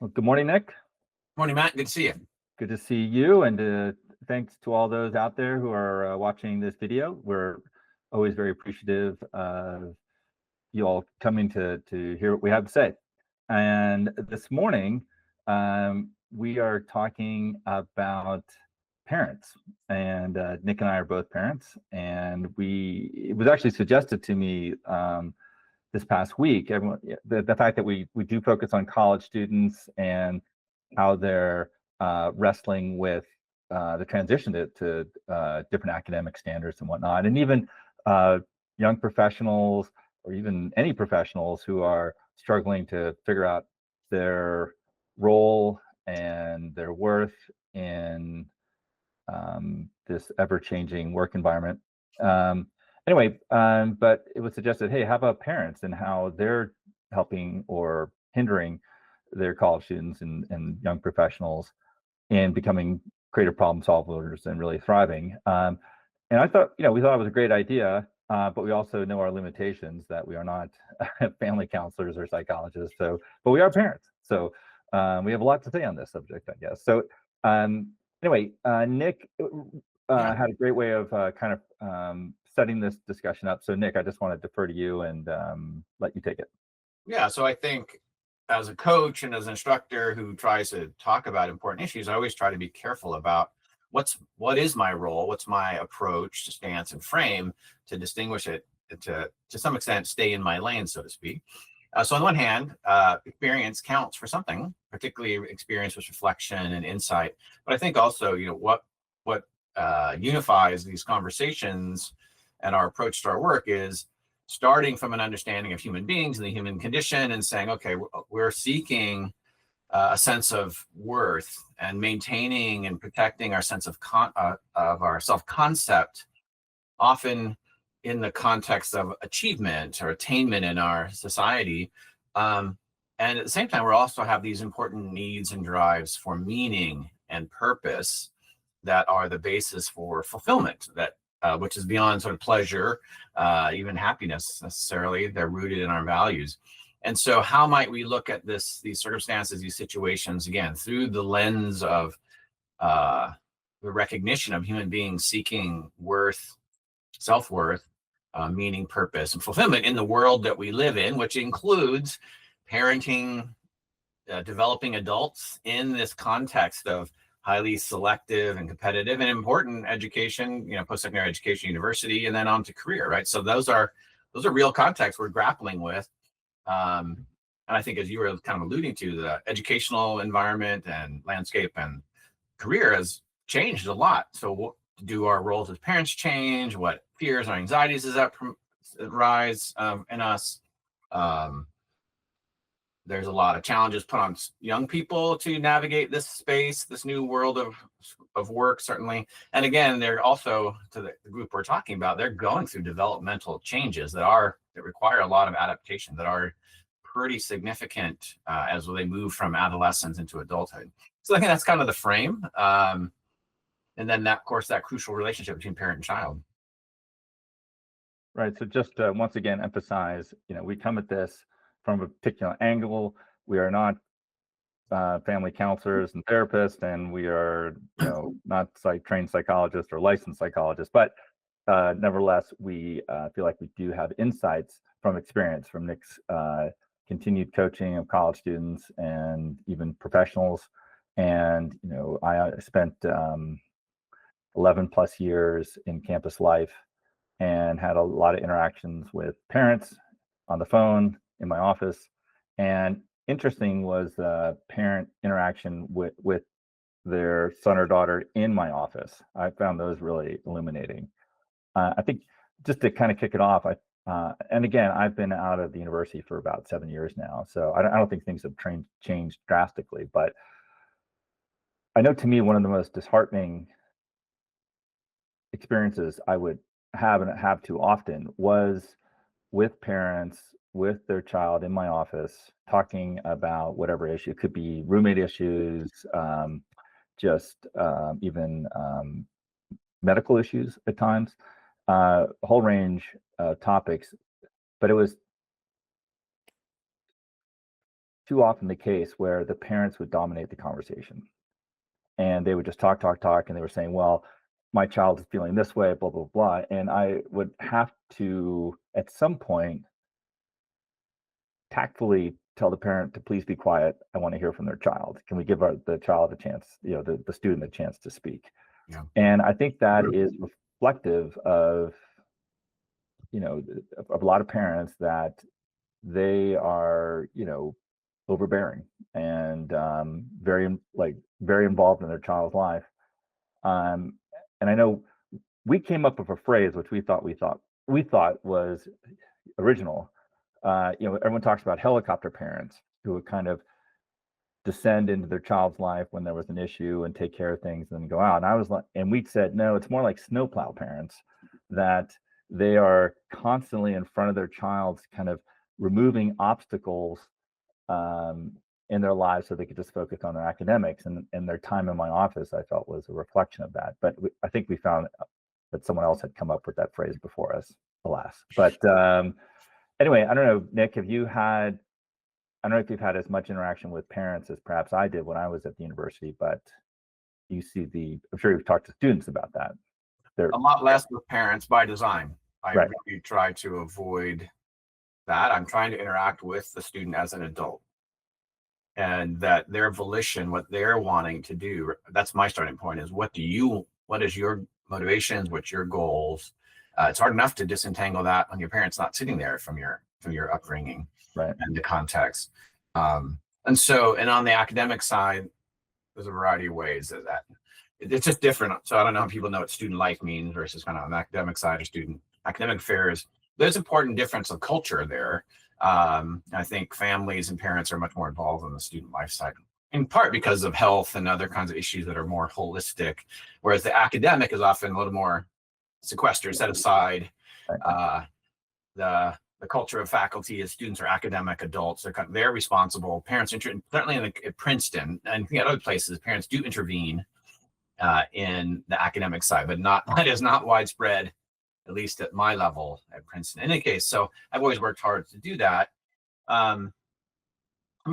Well, good morning, Nick. Morning, Matt. Good to see you. Good to see you, and thanks to all those out there who are watching this video. We're always very appreciative of you all coming to hear what we have to say. And this morning, we are talking about parents, and Nick and I are both parents, and it was actually suggested to me this past week. The fact that we do focus on college students and how they're wrestling with the transition to different academic standards and whatnot, and even young professionals or even any professionals who are struggling to figure out their role and their worth in this ever-changing work environment. But it was suggested, hey, how about parents and how they're helping or hindering their college students and young professionals in becoming creative problem solvers and really thriving. And I thought, we thought it was a great idea, but we also know our limitations, that we are not family counselors or psychologists. But we are parents. So we have a lot to say on this subject, I guess. So Nick had a great way of kind of setting this discussion up. So Nick, I just want to defer to you and let you take it. Yeah, so I think as a coach and as an instructor who tries to talk about important issues, I always try to be careful about what is my role, what's my approach to stance and frame to distinguish it, to some extent stay in my lane, so to speak. So on one hand, experience counts for something, particularly experience with reflection and insight. But I think also, what unifies these conversations and our approach to our work is starting from an understanding of human beings and the human condition and saying, okay, we're seeking a sense of worth and maintaining and protecting our sense of our self-concept, often in the context of achievement or attainment in our society. And at the same time, we also have these important needs and drives for meaning and purpose that are the basis for fulfillment, which is beyond sort of pleasure, even happiness necessarily. They're rooted in our values. And so how might we look at these circumstances, these situations, again, through the lens of the recognition of human beings seeking worth, self-worth, meaning, purpose, and fulfillment in the world that we live in, which includes parenting, developing adults in this context of highly selective and competitive and important education, post-secondary education, university, and then on to career, right? So those are real contexts we're grappling with. And I think, as you were kind of alluding to, the educational environment and landscape and career has changed a lot. So what do our roles as parents change? What fears or anxieties does that rise in us? There's a lot of challenges put on young people to navigate this space, this new world of work, certainly. And again, they're also, to the group we're talking about, they're going through developmental changes that require a lot of adaptation, that are pretty significant as they move from adolescence into adulthood. So I think that's kind of the frame. And then that crucial relationship between parent and child. Right. So just once again, emphasize, we come at this from a particular angle. We are not family counselors and therapists, and we are, not trained psychologists or licensed psychologists, but nevertheless, we feel like we do have insights from experience from Nick's continued coaching of college students and even professionals. And, I spent 11 plus years in campus life and had a lot of interactions with parents on the phone, in my office. And interesting was parent interaction with their son or daughter in my office. I found those really illuminating. I think just to kind of kick it off, and again, I've been out of the university for about 7 years now, so I don't think things have changed drastically. But I know, to me, one of the most disheartening experiences I would have, and have too often, was with parents with their child in my office talking about whatever issue. It could be roommate issues, even medical issues at times, a whole range of topics. But it was too often the case where the parents would dominate the conversation, and they would just talk, talk, talk, and they were saying, well, my child is feeling this way, blah, blah, blah. And I would have to, at some point, tactfully tell the parent to please be quiet. I want to hear from their child. Can we give the child a chance, the student a chance to speak? Yeah. And I think that is reflective of, of a lot of parents, that they are, overbearing and very involved in their child's life. And I know we came up with a phrase which we thought was original. Everyone talks about helicopter parents who would kind of descend into their child's life when there was an issue and take care of things and then go out. And I was like, and we said, no, it's more like snowplow parents, that they are constantly in front of their child's, kind of removing obstacles in their lives so they could just focus on their academics. And their time in my office, I felt, was a reflection of that. But I think we found that someone else had come up with that phrase before us, alas. But anyway, I don't know, Nic, I don't know if you've had as much interaction with parents as perhaps I did when I was at the university, but I'm sure you've talked to students about that. A lot less with parents by design. I Right. really try to avoid that. I'm trying to interact with the student as an adult, and that their volition, what they're wanting to do, that's my starting point, is what is your motivations, what's your goals? It's hard enough to disentangle that when your parents not sitting there from your upbringing. Right. And the context. And on the academic side, there's a variety of ways that it's just different. So I don't know how people know what student life means versus kind of on the academic side or student academic affairs. There's important difference of culture there. I think families and parents are much more involved in the student life side, in part because of health and other kinds of issues that are more holistic, whereas the academic is often a little more sequestered, set aside. Right. The culture of faculty is students are academic adults. They're responsible. Parents, certainly at Princeton and at other places, parents do intervene in the academic side, but that is not widespread, at least at my level at Princeton. In any case, so I've always worked hard to do that. I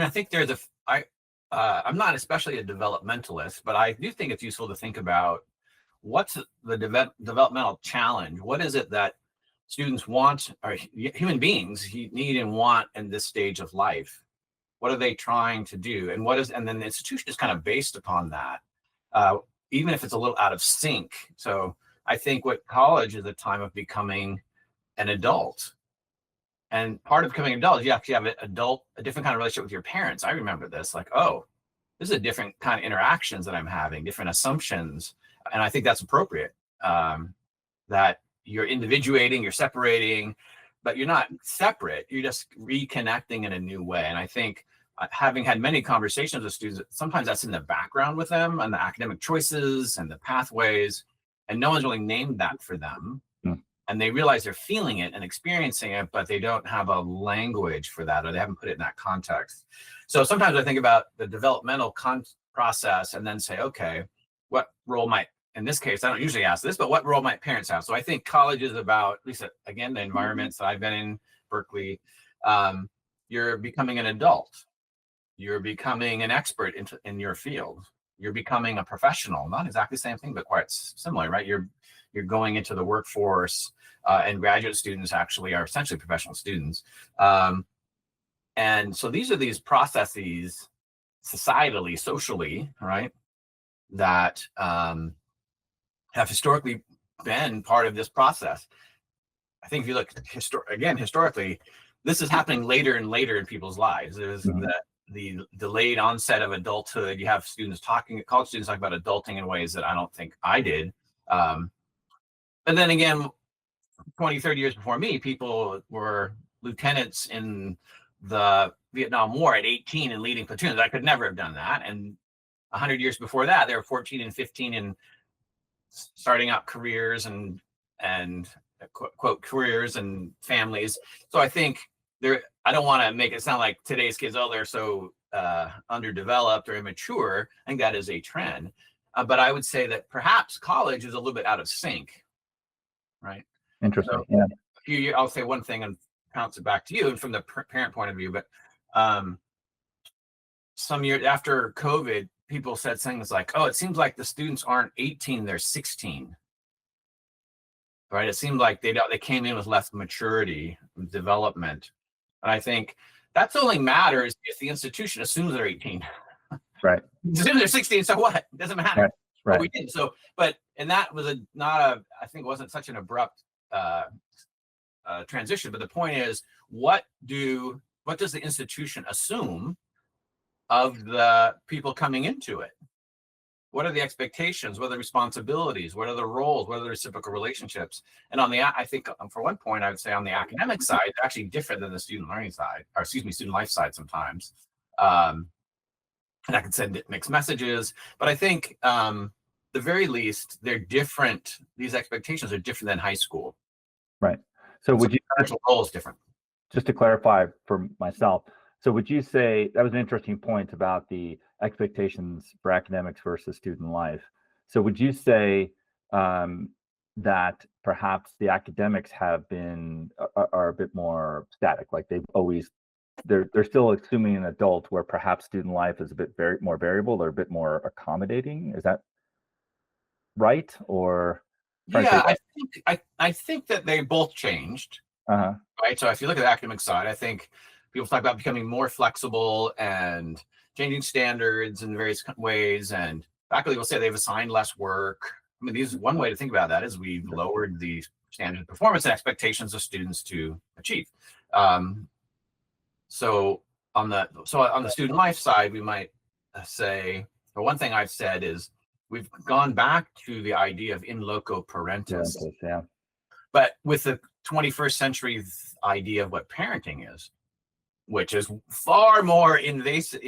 think I'm not especially a developmentalist, but I do think it's useful to think about what's the developmental challenge. What is it that students want, or human beings need and want in this stage of life? What are they trying to do? And then the institution is kind of based upon that, even if it's a little out of sync. So I think what college is a time of becoming an adult. And part of becoming an adult is you actually have a different kind of relationship with your parents. I remember this, like, oh, this is a different kind of interactions that I'm having, different assumptions. And I think that's appropriate. That you're individuating, you're separating, but you're not separate. You're just reconnecting in a new way. And I think having had many conversations with students, sometimes that's in the background with them and the academic choices and the pathways, and no one's really named that for them. Mm. And they realize they're feeling it and experiencing it, but they don't have a language for that, or they haven't put it in that context. So sometimes I think about the developmental process and then say, okay, what role might, in this case, I don't usually ask this, but what role might parents have? So I think college is about, at least again, the environments that I've been in, Berkeley, you're becoming an adult. You're becoming an expert in your field. You're becoming a professional, not exactly the same thing, but quite similar, right? You're going into the workforce, and graduate students actually are essentially professional students. And so these processes societally, socially, right, that have historically been part of this process. I think if you look historically, this is happening later and later in people's lives. There's the delayed onset of adulthood. You have college students talk about adulting in ways that I don't think I did. And then again, 20, 30 years before me, people were lieutenants in the Vietnam War at 18 and leading platoons. I could never have done that. And 100 years before that, they were 14 and 15 and starting out careers and quote careers and families. So I think I don't want to make it sound like today's kids, they're so underdeveloped or immature. I think that is a trend. But I would say that perhaps college is a little bit out of sync, right? Interesting. So I'll say one thing and bounce it back to you, and from the parent point of view. But some years after COVID, people said things like, "Oh, it seems like the students aren't 18; they're 16." Right? It seemed like they came in with less maturity, development, and I think that's only matters if the institution assumes they're 18. Right. Assume they're 16, so what? It doesn't matter. Right. But Right. we didn't. So, and that was not a. I think it wasn't such an abrupt uh, transition. But the point is, what does the institution assume of the people coming into it? What are the expectations? What are the responsibilities? What are the roles? What are the reciprocal relationships? And I think for one point, I would say on the academic side, they're actually different than the student learning side, or excuse me, student life side sometimes. And I can send mixed messages, but I think the very least, they're different. These expectations are different than high school. Right. So would you, the role is different. just to clarify for myself, so would you say that was an interesting point about the expectations for academics versus student life? So would you say that perhaps the academics have been are a bit more static, like they're still assuming an adult, where perhaps student life is a bit more variable or a bit more accommodating? Is that right? Or Yeah, I think that they both changed. uh-huh. Right. So if you look at the academic side, I think people talk about becoming more flexible and changing standards in various ways. And faculty will say they've assigned less work. I mean, one way to think about that is we've lowered the standard of performance and expectations of students to achieve. So on the student life side, we might say, or one thing I've said is we've gone back to the idea of in loco parentis. Yeah. But with the 21st century idea of what parenting is, which is far more invasive.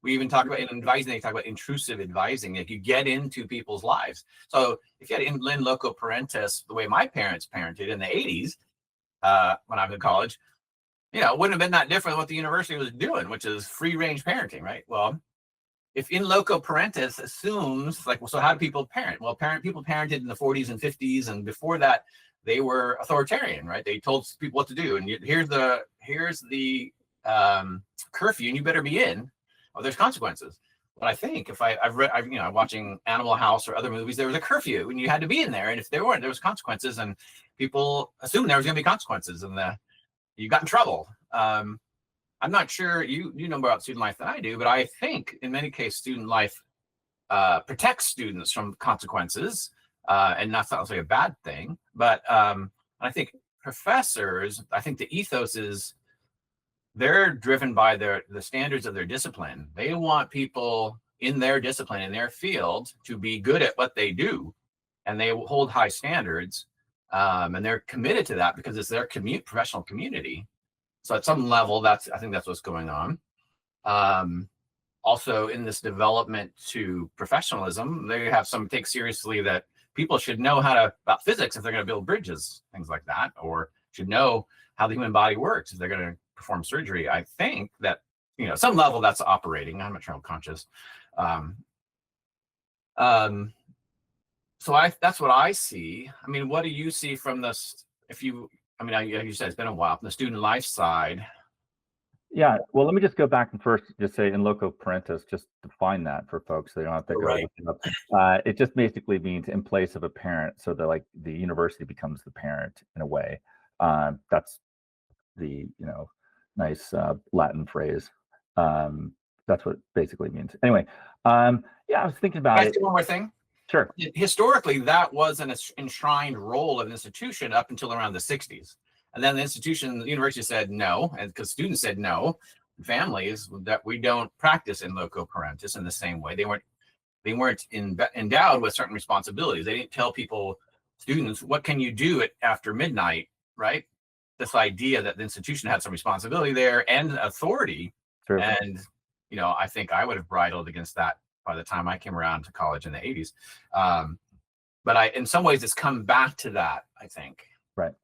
We even talk about in advising, they talk about intrusive advising. Like you get into people's lives. So if you had in loco parentis, the way my parents parented in the 80s, when I was in college, it wouldn't have been that different than what the university was doing, which is free range parenting, right? Well, if in loco parentis assumes so how do people parent? Well, people parented in the 40s and 50s, and before that they were authoritarian, right? They told people what to do, and here's the curfew, and you better be in, or there's consequences. But I think if I'm watching Animal House or other movies, there was a curfew and you had to be in there, and if there weren't, there was consequences, and people assumed there was going to be consequences, and you got in trouble. I'm not sure you know more about student life than I do, but I think in many cases student life protects students from consequences, and that's not necessarily a bad thing. But I think professors, I think the ethos is they're driven by the standards of their discipline. They want people in their discipline, in their field, to be good at what they do, and they hold high standards, and they're committed to that because it's their professional community. So at some level, I think that's what's going on. Also, in this development to professionalism, they have some take seriously that people should know about physics if they're going to build bridges, things like that, or should know how the human body works if they're going to perform surgery. I think that some level that's operating. I'm not sure I'm conscious. So that's what I see. I mean, what do you see from this? You said it's been a while from the student life side. Yeah, well, let me just go back and first just say in loco parentis, just define that for folks so they don't have to go Right. look it up. It just basically means in place of a parent, so that the university becomes the parent in a way. That's the nice Latin phrase. That's what it basically means. Anyway, yeah, I was thinking about Can I it. say one more thing? Sure. Historically, that was an enshrined role of an institution up until around the 60s. And then the university said no, and because students said no, families, that we don't practice in loco parentis in the same way. They weren't endowed with certain responsibilities. They didn't tell students, what can you do after midnight, right? This idea that the institution had some responsibility there and authority. Sure. And, I think I would have bridled against that by the time I came around to college in the 80s. But in some ways, it's come back to that, I think. Right.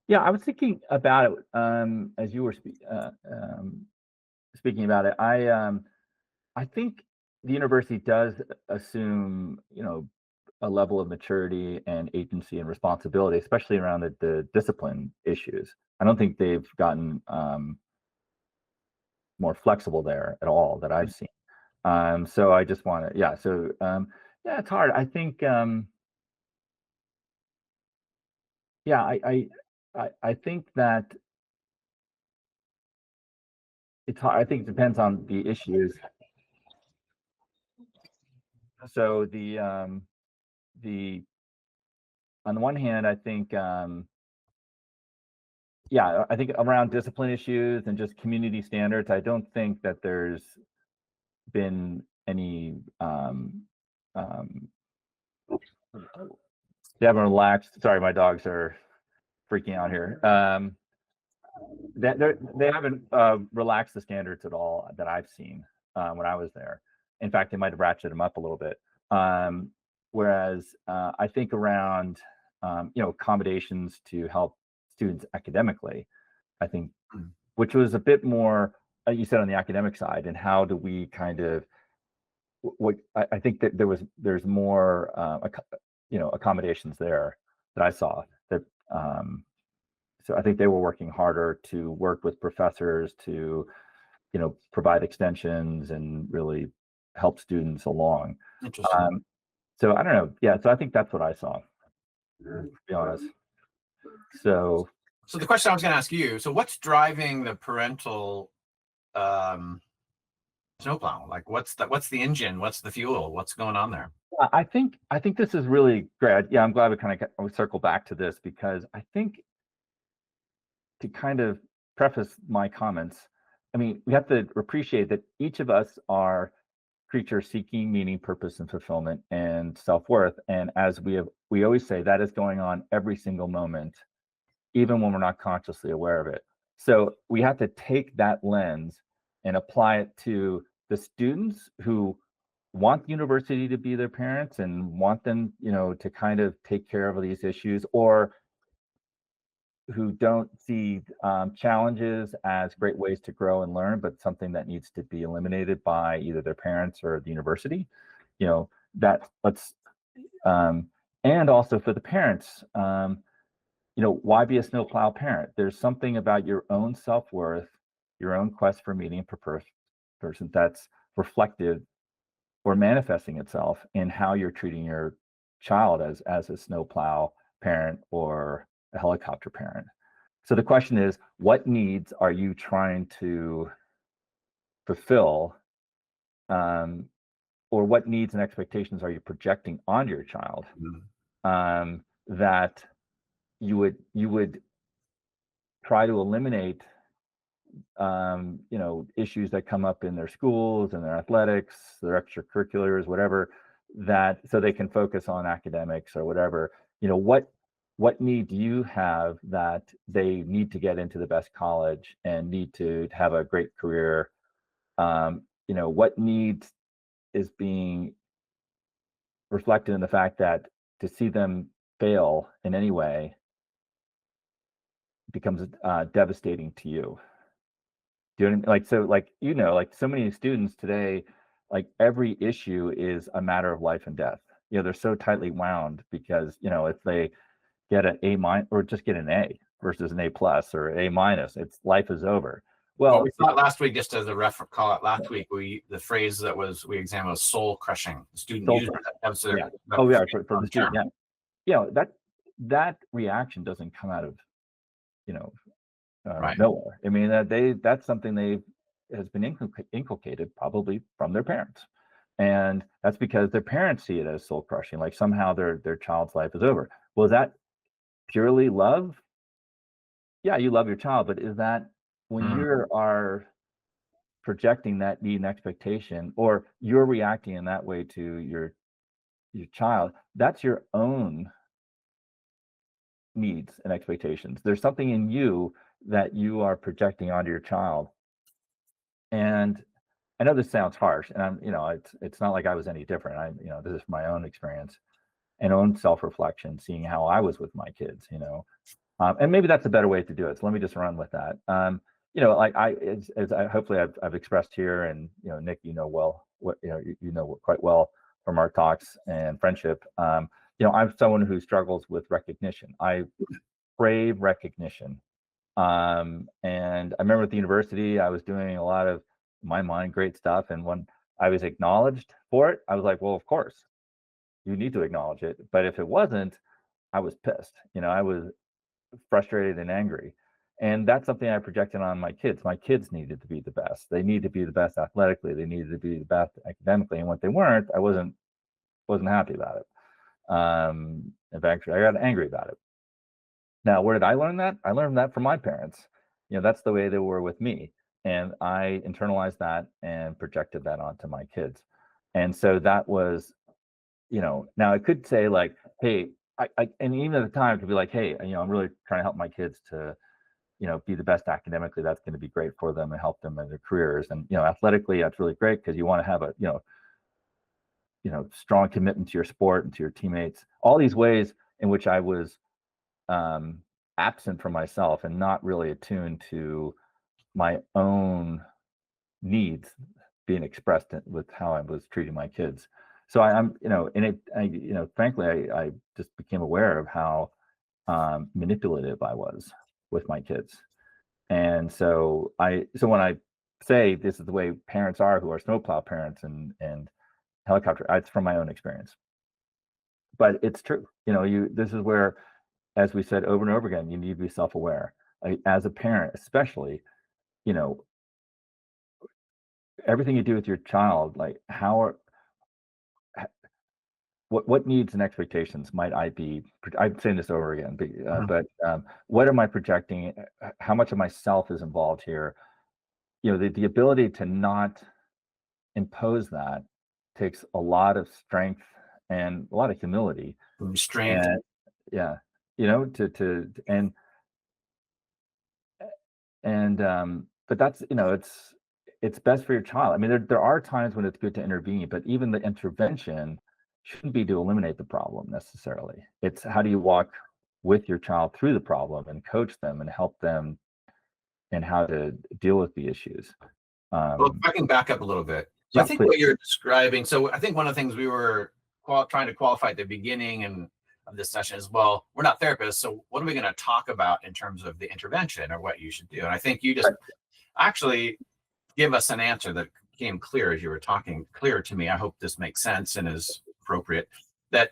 Yeah, I was thinking about it as you were speaking about it. I think the university does assume, a level of maturity and agency and responsibility, especially around the discipline issues. I don't think they've gotten more flexible there at all that I've seen. So I just want to, yeah. So yeah, it's hard. I think, yeah, I think that it's hard. I think it depends on the issues. So the on the one hand, I think, yeah, I think around discipline issues and just community standards, I don't think that there's been any they haven't relaxed. Sorry, my dogs are freaking out here. They haven't relaxed the standards at all that I've seen when I was there. In fact, they might have ratcheted them up a little bit. Whereas I think around accommodations to help students academically, I think, which was a bit more, you said, on the academic side, and how do we kind of what I think that there's more accommodations there that I saw that. So I think they were working harder to work with professors to, provide extensions and really help students along. Interesting. So I don't know. Yeah. So I think that's what I saw, to be honest. So the question I was going to ask you, so what's driving the parental snowplow? Like what's the engine? What's the fuel? What's going on there? I think this is really great. Yeah, I'm glad we circle back to this, because I think, to kind of preface my comments, I mean, we have to appreciate that each of us are creatures seeking meaning, purpose, and fulfillment and self-worth. And as we always say, that is going on every single moment, even when we're not consciously aware of it. So we have to take that lens and apply it to the students who want the university to be their parents and want them, to kind of take care of these issues, or who don't see challenges as great ways to grow and learn, but something that needs to be eliminated by either their parents or the university. That let's and also for the parents, why be a snowplow parent? There's something about your own self-worth, your own quest for meaning per person that's reflective or manifesting itself in how you're treating your child as a snowplow parent or a helicopter parent. So the question is, what needs are you trying to fulfill, or what needs and expectations are you projecting onto your child, that you would try to eliminate, issues that come up in their schools and their athletics, their extracurriculars, whatever, that so they can focus on academics or whatever. What need do you have that they need to get into the best college and need to have a great career? What needs is being reflected in the fact that to see them fail in any way becomes devastating to you. Do you know what I mean? Like so many students today, like every issue is a matter of life and death. They're so tightly wound because, if they get an A- or just get an A versus an A+ or A-, it's life is over. Well, we thought last week, just as a reference, call it last week, the phrase that we examined was soul crushing. The student used it. Yeah. Oh yeah, for the student. Yeah. That reaction doesn't come out of, nowhere. I mean, that's something has been inculcated probably from their parents, and that's because their parents see it as soul crushing, like somehow their child's life is over. Well, is that purely love? Yeah, you love your child, but is that when you are projecting that need and expectation, or you're reacting in that way to your child, that's your own needs and expectations. There's something in you that you are projecting onto your child. And I know this sounds harsh, and it's not like I was any different. This is my own experience and own self-reflection, seeing how I was with my kids, and maybe that's a better way to do it. So let me just run with that. Like as I hopefully I've expressed here, and Nick, well what quite well from our talks and friendship. I'm someone who struggles with recognition. I crave recognition. And I remember at the university, I was doing a lot of my mind, great stuff. And when I was acknowledged for it, I was like, well, of course, you need to acknowledge it. But if it wasn't, I was pissed. I was frustrated and angry. And that's something I projected on my kids. My kids needed to be the best. They needed to be the best athletically. They needed to be the best academically. And when they weren't, I wasn't happy about it. In fact, I got angry about it. Now, where did I learn that? I learned that from my parents. That's the way they were with me. And I internalized that and projected that onto my kids. And so that was, now I could say like, hey, and even at the time, it could be like, hey, I'm really trying to help my kids to, be the best academically. That's going to be great for them and help them in their careers. And, athletically, that's really great because you want to have a, strong commitment to your sport and to your teammates. All these ways in which I was absent from myself and not really attuned to my own needs being expressed with how I was treating my kids. So I'm, and frankly, I just became aware of how manipulative I was with my kids. And so when I say this is the way parents are who are snowplow parents and helicopter, it's from my own experience. But it's true. This is where, as we said over and over again, you need to be self-aware. As a parent, especially, everything you do with your child, like what needs and expectations might I be? I'm saying this over again, but what am I projecting? How much of myself is involved here? The ability to not impose that takes a lot of strength and a lot of humility. Restraint. And yeah, but that's, it's best for your child. I mean, there are times when it's good to intervene, but even the intervention shouldn't be to eliminate the problem necessarily. It's how do you walk with your child through the problem and coach them and help them and how to deal with the issues. Well, if I can back up a little bit. So Yeah, I think please. what you're describing, so I think one of the things we were trying to qualify at the beginning of this session is, well, we're not therapists, so what are we going to talk about in terms of the intervention or what you should do? And I think you just actually give us an answer that became clear as you were talking, clear to me. I hope this makes sense and is appropriate. That,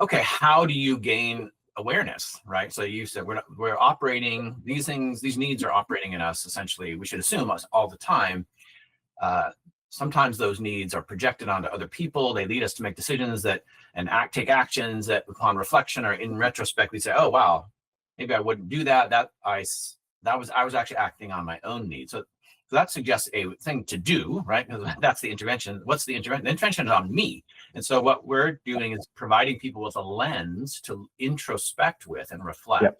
okay, how do you gain awareness, right? So you said we're operating these things, these needs are operating in us. Essentially, we should assume us all the time. Sometimes those needs are projected onto other people. They lead us to make decisions take actions that, upon reflection or in retrospect, we say, "Oh wow, maybe I wouldn't do that. I was actually acting on my own needs." So that suggests a thing to do, right? That's the intervention. What's the intervention? The intervention is on me. And so what we're doing is providing people with a lens to introspect with and reflect. Yep.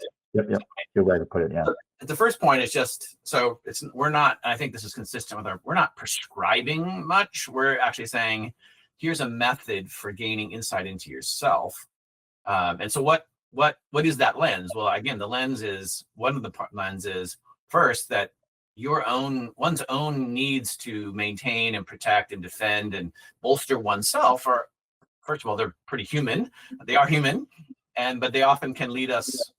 Good way to put it. Yeah. So the first point is just, so we're not, I think this is consistent with we're not prescribing much. We're actually saying, here's a method for gaining insight into yourself. And so what is that lens? Well, again, the lens is, one of the lenses first, that one's own needs to maintain and protect and defend and bolster oneself are, first of all, they're pretty human. They are human, but they often can lead us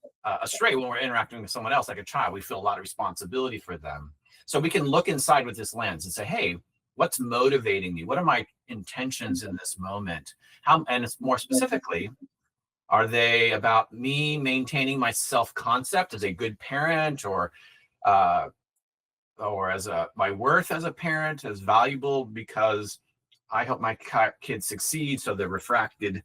astray when we're interacting with someone else, like a child. We feel a lot of responsibility for them. So we can look inside with this lens and say, hey, what's motivating me? What are my intentions in this moment? And it's more specifically, are they about me maintaining my self-concept as a good parent, or as my worth as a parent as valuable because I help my kids succeed, so the refracted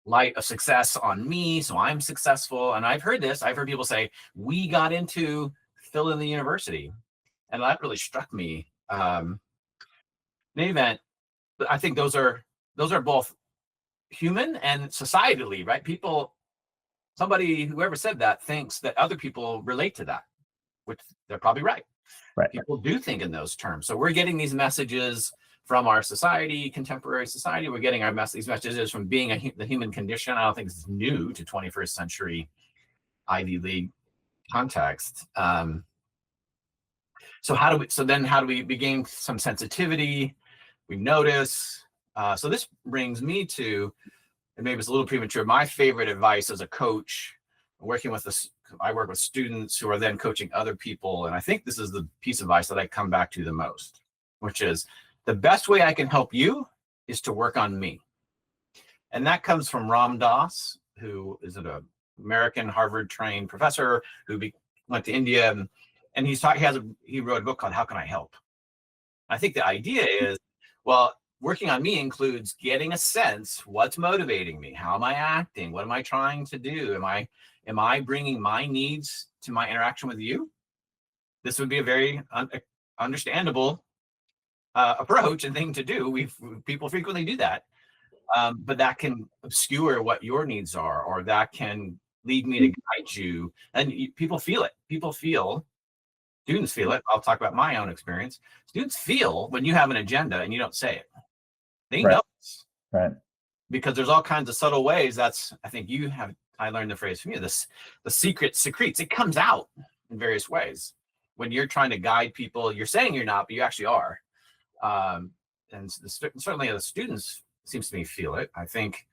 light of success on me, so I'm successful. And I've heard people say, we got into fill in the university, and that really struck me. In any event, I think those are both human and societally, right? Whoever said that thinks that other people relate to that, which they're probably right. People do think in those terms. So we're getting these messages from our society, contemporary society. We're getting these messages from being the human condition. I don't think this is new to 21st century Ivy League context. So how do we gain some sensitivity? We notice. So this brings me to, and maybe it's a little premature, my favorite advice as a coach, I work with students who are then coaching other people. And I think this is the piece of advice that I come back to the most. which is the best way I can help you is to work on me. And that comes from Ram Dass, who is an American Harvard trained professor who went to India, and he wrote a book called How Can I Help? I think the idea is, well, working on me includes getting a sense, what's motivating me? How am I acting? What am I trying to do? Am I bringing my needs to my interaction with you? This would be a very understandable approach and thing to do. People frequently do that. But that can obscure what your needs are, or that can lead me to guide you. And people feel it. Students feel it. I'll talk about my own experience. Students feel when you have an agenda and you don't say it. They know it. Right. Because there's all kinds of subtle ways. I think I learned the phrase from you, the secret secretes. It comes out in various ways. When you're trying to guide people, you're saying you're not, but you actually are. And certainly the students, seems to me, feel it. I think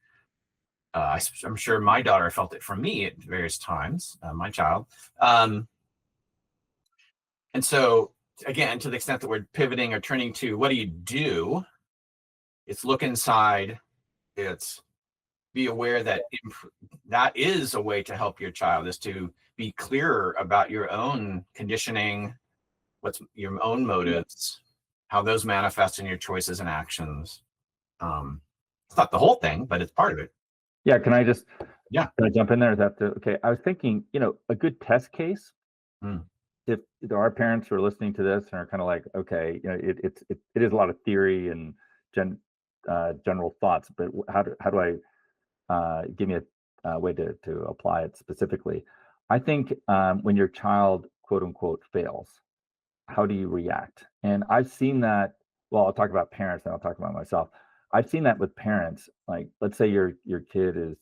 I'm sure my daughter felt it from me at various times, my child. And so, again, to the extent that we're pivoting or turning to what do you do, it's look inside. It's be aware that that is a way to help your child, is to be clearer about your own conditioning, what's your own motives, how those manifest in your choices and actions. It's not the whole thing, but it's part of it. Yeah. Can I jump in there? Is that okay? I was thinking, a good test case. If there are parents who are listening to this and are kind of like, okay, it is a lot of theory and general thoughts, but how do I give me a way to apply it specifically? I think when your child, quote unquote, fails, how do you react? And I've seen that. Well, I'll talk about parents and I'll talk about myself. I've seen that with parents. Like, let's say your kid is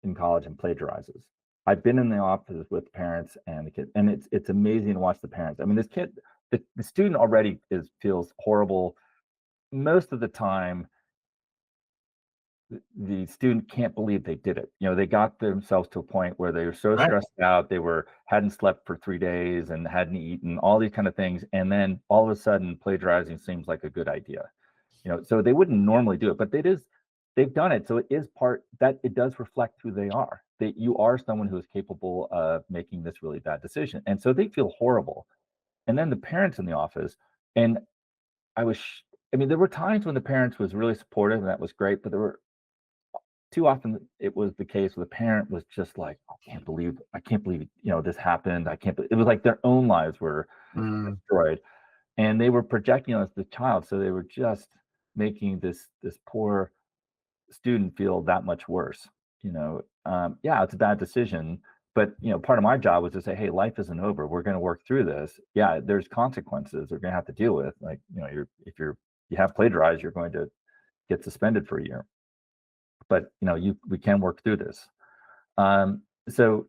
in college and plagiarizes. I've been in the office with parents and the kid, and it's amazing to watch the parents. I mean, this kid, the student already feels horrible. Most of the time, the student can't believe they did it. They got themselves to a point where they were so stressed out, they hadn't slept for 3 days and hadn't eaten, all these kind of things, and then all of a sudden, plagiarizing seems like a good idea. So they wouldn't normally do it, but they've done it. So it does reflect who they are. That you are someone who is capable of making this really bad decision. And so they feel horrible. And then the parents in the office, and there were times when the parents was really supportive and that was great, but there were too often it was the case where the parent was just like, I can't believe, this happened. It was like their own lives were destroyed. And they were projecting on the child. So they were just making this poor student feel that much worse. It's a bad decision, but part of my job was to say, hey, life isn't over. We're going to work through this. Yeah, there's consequences we're going to have to deal with. Like, if you have plagiarized, you're going to get suspended for a year. But we can work through this. So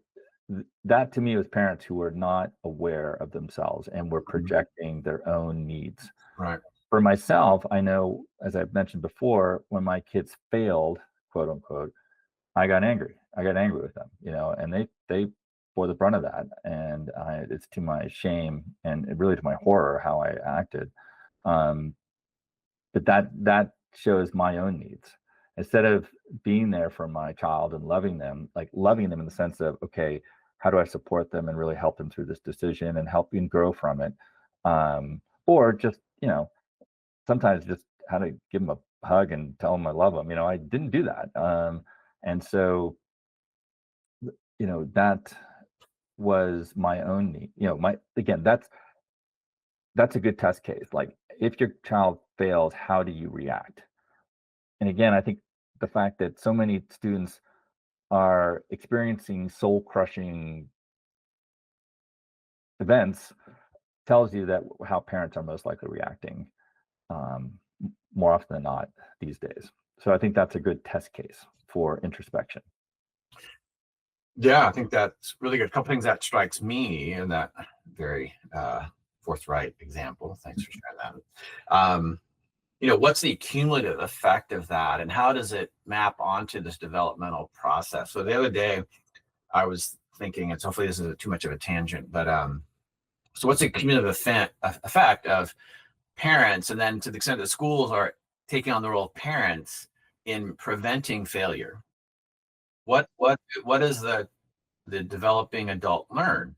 that to me was parents who were not aware of themselves and were projecting their own needs. Right. For myself, I know, as I've mentioned before, when my kids failed, quote unquote, I got angry. With them, and they bore the brunt of that. And it's to my shame and really to my horror how I acted. But that shows my own needs. Instead of being there for my child and loving them in the sense of, okay, how do I support them and really help them through this decision and help them grow from it? Or just, sometimes just how to give them a hug and tell them I love them. I didn't do that. And so, that was my own need. Again, that's a good test case. Like, if your child fails, how do you react? And again, I think the fact that so many students are experiencing soul-crushing events tells you that how parents are most likely reacting more often than not these days. So I think that's a good test case for introspection. Yeah, I think that's really good. A couple things that strikes me in that very forthright example. Thanks for sharing that. What's the cumulative effect of that, and how does it map onto this developmental process? So the other day, I was thinking, and hopefully this isn't too much of a tangent, but so what's the cumulative effect of parents, and then to the extent that schools are taking on the role of parents in preventing failure. What does the developing adult learn?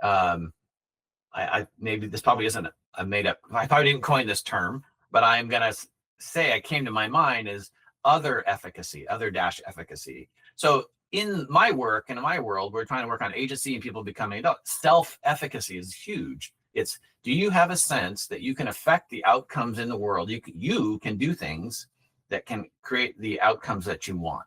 I maybe this probably isn't a made up. I probably didn't coin this term, but I'm gonna say it came to my mind is other efficacy, other dash efficacy. So in my work and in my world, we're trying to work on agency and people becoming adult. Self-efficacy is huge. It's, do you have a sense that you can affect the outcomes in the world? You can do things that can create the outcomes that you want.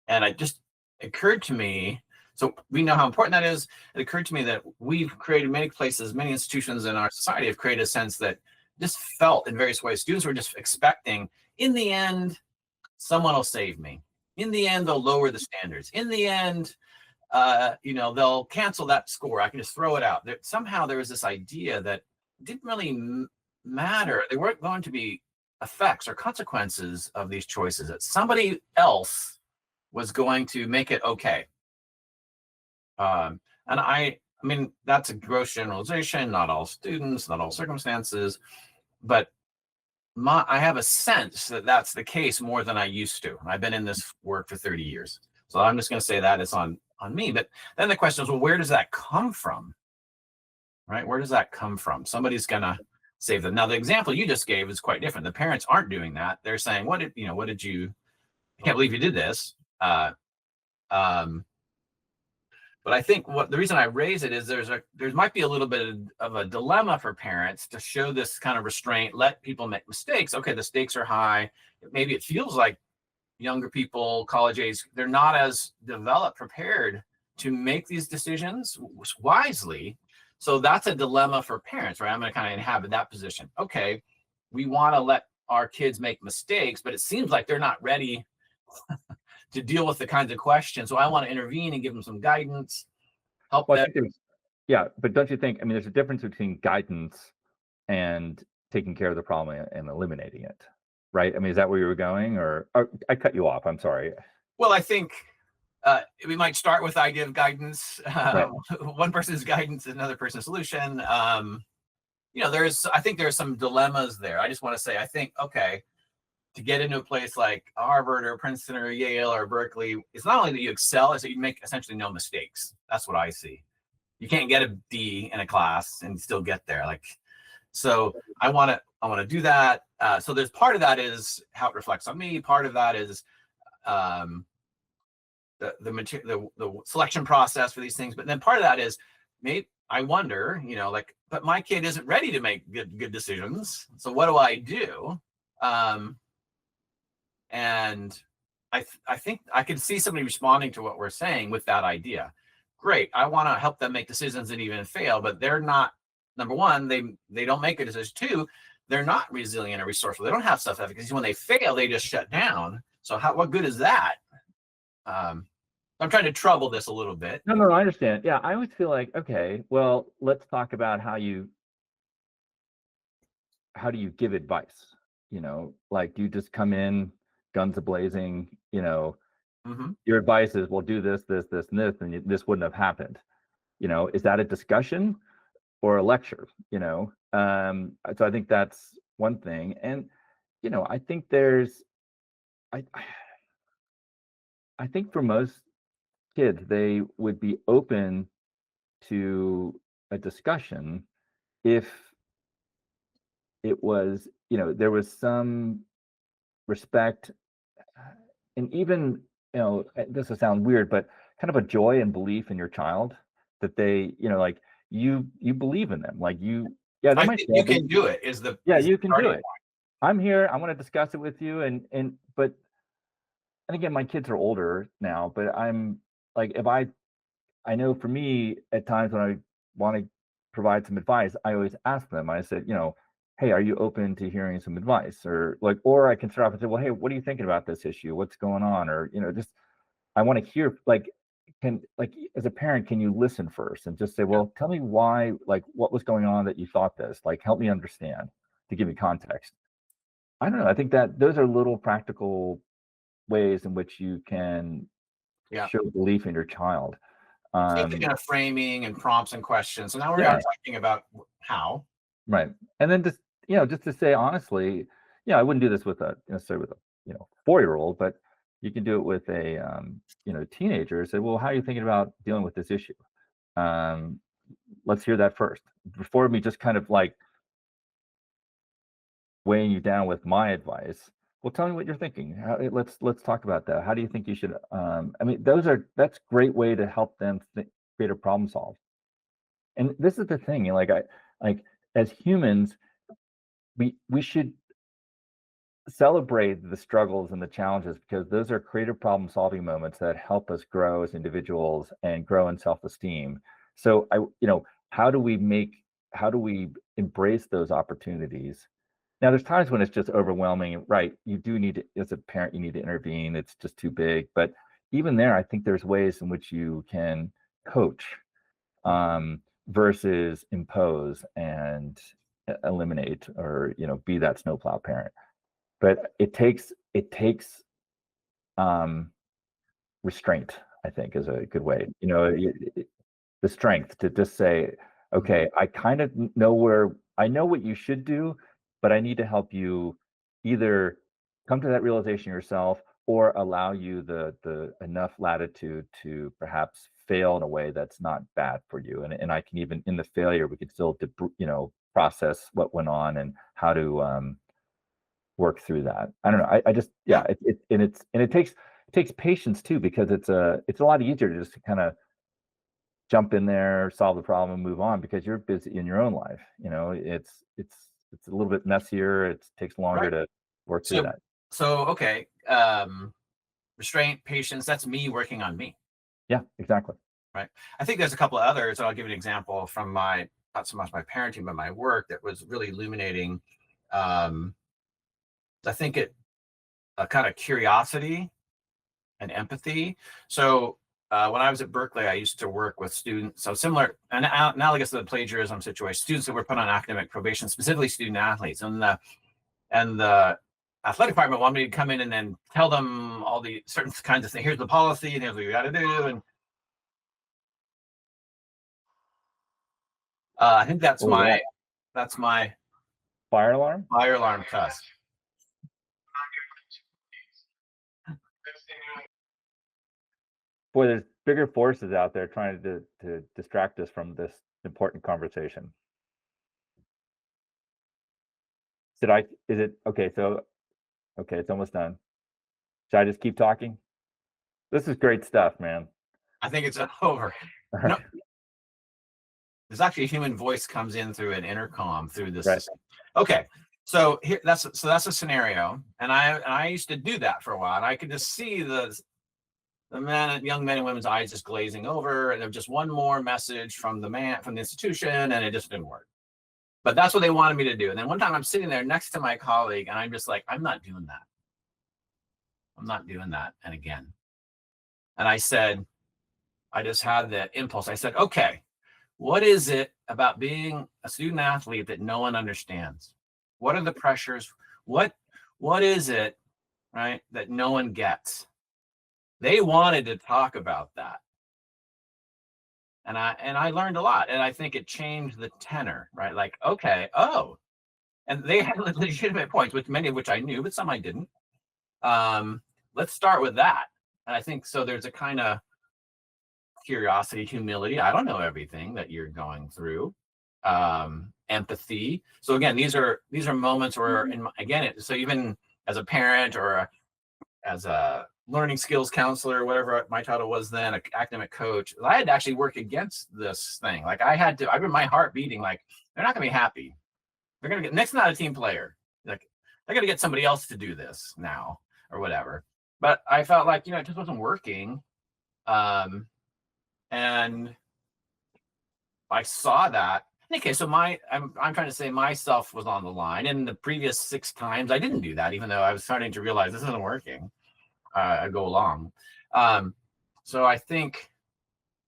And it just occurred to me, so we know how important that is. It occurred to me that we've created many places, many institutions in our society have created a sense that just felt in various ways. Students were just expecting, in the end, someone will save me. In the end, they'll lower the standards. In the end, they'll cancel that score. I can just throw it out. Somehow there was this idea that it didn't really matter. There weren't going to be effects or consequences of these choices, that somebody else was going to make it okay. And I mean, that's a gross generalization, not all students, not all circumstances, but I have a sense that that's the case more than I used to. I've been in this work for 30 years. So I'm just going to say that it's on me. But then the question is, well, where does that come from? Right? Where does that come from? Somebody's going to save them. Now, the example you just gave is quite different. The parents aren't doing that. They're saying, I can't believe you did this. But I think the reason I raise it is there might be a little bit of a dilemma for parents to show this kind of restraint, let people make mistakes. Okay, the stakes are high. Maybe it feels like younger people, college age, they're not as developed, prepared to make these decisions wisely. So that's a dilemma for parents, right? I'm going to kind of inhabit that position. Okay, we want to let our kids make mistakes, but it seems like they're not ready to deal with the kinds of questions. So I want to intervene and give them some guidance, help them. But don't you think, I mean, there's a difference between guidance and taking care of the problem and eliminating it, right? I mean, is that where you were going, or I cut you off? I'm sorry. Well, I think we might start with the idea of guidance. Right. One person's guidance is another person's solution. I think there's some dilemmas there. I just want to say, I think, okay, to get into a place like Harvard or Princeton or Yale or Berkeley, it's not only that you excel, it's that you make essentially no mistakes. That's what I see. You can't get a D in a class and still get there. So I want to do that. So there's part of that is how it reflects on me. Part of that is the selection process for these things. But then part of that is maybe I wonder, but my kid isn't ready to make good decisions. So what do I do? And I think I can see somebody responding to what we're saying with that idea. Great. I want to help them make decisions and even fail, but they're not, number one, they don't make a decision. Two, they're not resilient or resourceful. They don't have self-efficacy. When they fail, they just shut down. So what good is that? I'm trying to trouble this a little bit. No, I understand. Yeah, I always feel like, okay, well, let's talk about how do you give advice? Do you just come in guns a-blazing, mm-hmm. Your advice is, well, do this, and this, and this wouldn't have happened. Is that a discussion or a lecture? So I think that's one thing. And, I think I think for most kids, they would be open to a discussion if it was, there was some respect, and even, this will sound weird, but kind of a joy and belief in your child that they, you believe in them. You can do it you can do it. I'm here. I want to discuss it with you. And again, my kids are older now, but I'm like, if I know for me at times when I want to provide some advice, I always ask them, I said, hey, are you open to hearing some advice? Or I can start off and say, well, hey, what are you thinking about this issue? What's going on? Or, just, I want to hear, as a parent, can you listen first and just say, well, tell me why, what was going on that you thought this, help me understand, to give you context. I don't know. I think that those are little practical ways in which you can show belief in your child. Kind of framing and prompts and questions. So now we're talking about how. Right. And then just, just to say honestly, I wouldn't do this with necessarily with a, 4-year-old, but you can do it with a, teenager. Say, well, how are you thinking about dealing with this issue? Um, let's hear that first before me just kind of like weighing you down with my advice. Well, tell me what you're thinking. Let's talk about that. How do you think you should? I mean, that's a great way to help them create a problem solve. And this is the thing, like as humans, we should celebrate the struggles and the challenges because those are creative problem solving moments that help us grow as individuals and grow in self-esteem. So how do we embrace those opportunities? Now there's times when it's just overwhelming, right? You do need to, as a parent, you need to intervene. It's just too big. But even there, I think there's ways in which you can coach versus impose and eliminate or, be that snowplow parent. But it takes um, restraint, I think, is a good way. The strength to just say, okay, I kind of I know what you should do, but I need to help you either come to that realization yourself or allow you the enough latitude to perhaps fail in a way that's not bad for you. And I can even in the failure, we could still, process what went on and how to work through that. I don't know. I just Yeah, it takes patience too because it's a lot easier to just kind of jump in there, solve the problem, and move on because you're busy in your own life. It's a little bit messier. It takes longer right. to work through So, that. okay. Restraint, patience, that's me working on me, Yeah, exactly. right? I think there's a couple of others. I'll give you an example from not so much my parenting, but my work that was really illuminating. Um, I think a kind of curiosity and empathy. So when I was at Berkeley, I used to work with students. So similar, analogous to the plagiarism situation, students that were put on academic probation, specifically student athletes, and the athletic department wanted me to come in and then tell them all the certain kinds of things. Here's the policy, and here's what you got to do. And I think that's What was my that? that's my Fire alarm? fire alarm cuss. Boy, there's bigger forces out there trying to distract us from this important conversation. Is it okay? So, okay, it's almost done. Should I just keep talking? This is great stuff, man. I think it's over. All No, right. there's actually a human voice comes in through an intercom through this Right. system. Okay, so here that's a scenario, and I used to do that for a while, and I could just see young men and women's eyes just glazing over, and there's just one more message from the institution, and it just didn't work. But that's what they wanted me to do. And then one time I'm sitting there next to my colleague, and I'm just like, I'm not doing that. I'm not doing that. And again, and I just had the impulse. I said, okay, what is it about being a student athlete that no one understands? What are the pressures? What what is it, right, that no one gets? They wanted to talk about that. And I learned a lot. And I think it changed the tenor, right? Like, okay, oh, and they had legitimate points, which many of which I knew, but some I didn't. Let's start with that. And I think so. There's a kind of curiosity, humility. I don't know everything that you're going through. Empathy. So again, these are moments where, so even as a parent or as a learning skills counselor, whatever my title was then, an academic coach, I had to actually work against this thing. Like I remember my heart beating. Like they're not going to be happy. They're going to get Nick's not a team player. Like they're going to get somebody else to do this now or whatever. But I felt like it just wasn't working. And I saw that. Okay, so I'm trying to say myself was on the line. And the previous 6 times I didn't do that, even though I was starting to realize this isn't working. I go along. So I think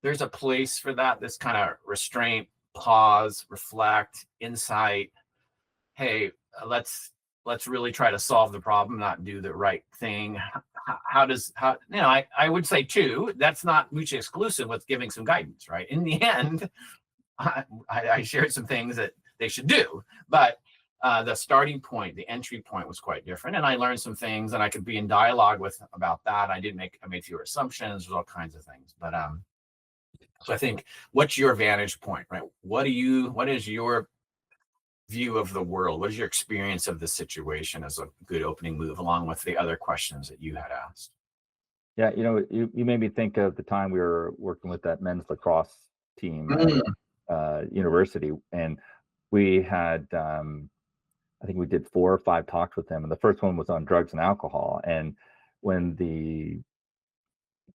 there's a place for that. This kind of restraint, pause, reflect, insight. Hey, let's really try to solve the problem, not do the right thing. I would say too, that's not mutually exclusive with giving some guidance, right? In the end, I shared some things that they should do. But the starting point, the entry point was quite different. And I learned some things, and I could be in dialogue with about that. I made fewer assumptions. There's all kinds of things. But so I think, what's your vantage point, right? What is your view of the world? What is your experience of the situation as a good opening move, along with the other questions that you had asked? Yeah, you made me think of the time we were working with that men's lacrosse team Mm. at university, and we had, I think we did 4 or 5 talks with them, and the first one was on drugs and alcohol. And when the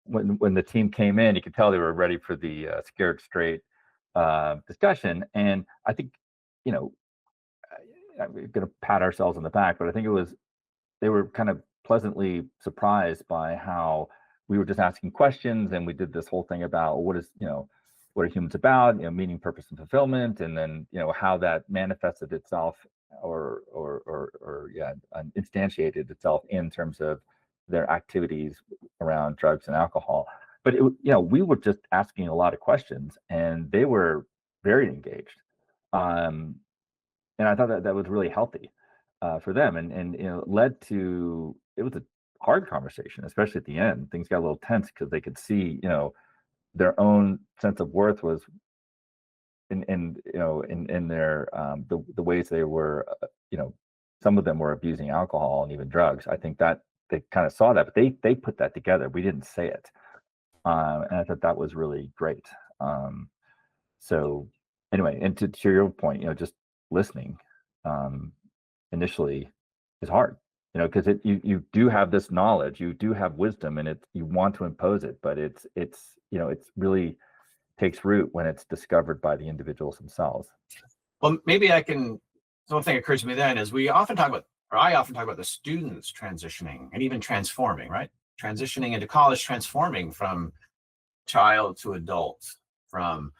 when the team came in, you could tell they were ready for the scared straight discussion. And I think, you know, we're going to pat ourselves on the back, but I think they were kind of pleasantly surprised by how we were just asking questions, and we did this whole thing about what are humans about, meaning, purpose, and fulfillment, and then how that manifested itself or yeah, instantiated itself in terms of their activities around drugs and alcohol. But we were just asking a lot of questions, and they were very engaged. Um, and I thought that was really healthy for them, and led to, it was a hard conversation, especially at the end. Things got a little tense because they could see their own sense of worth was in their the ways they were some of them were abusing alcohol and even drugs. I think that they kind of saw that, but they put that together. We didn't say it, and I thought that was really great. So anyway, and to your point, just listening initially is hard, because you do have this knowledge, you do have wisdom, and you want to impose it, but it's really takes root when it's discovered by the individuals themselves. Well, maybe I can. So one thing occurs to me then is I often talk about the students transitioning and even transforming, right? Transitioning into college, transforming from child to adult, from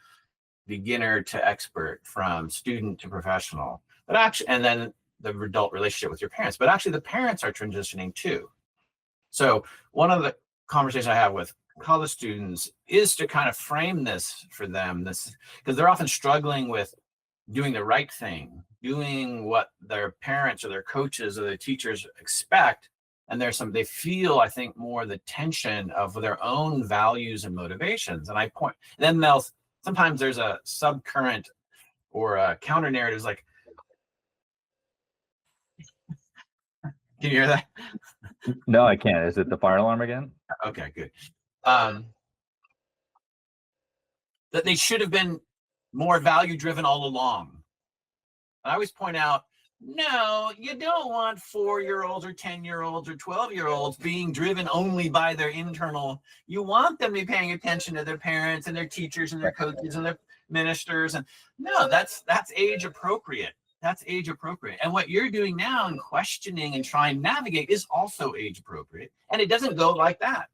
beginner to expert, from student to professional. But actually, and then the adult relationship with your parents. But actually, the parents are transitioning too. So one of the conversations I have with college students is to kind of frame this for them, because they're often struggling with doing the right thing, doing what their parents or their coaches or their teachers expect. And they feel, I think, more the tension of their own values and motivations. And then sometimes there's a subcurrent or a counter narrative, like, can you hear that? No, I can't. Is it the fire alarm again? Okay, good. That they should have been more value driven all along. I always point out, no, you don't want 4-year-olds or 10-year-olds or 12-year-olds being driven only by their internal. You want them to be paying attention to their parents and their teachers and their coaches and their ministers. And no, that's age appropriate. That's age appropriate. And what you're doing now in questioning and trying to navigate is also age appropriate. And it doesn't go like that.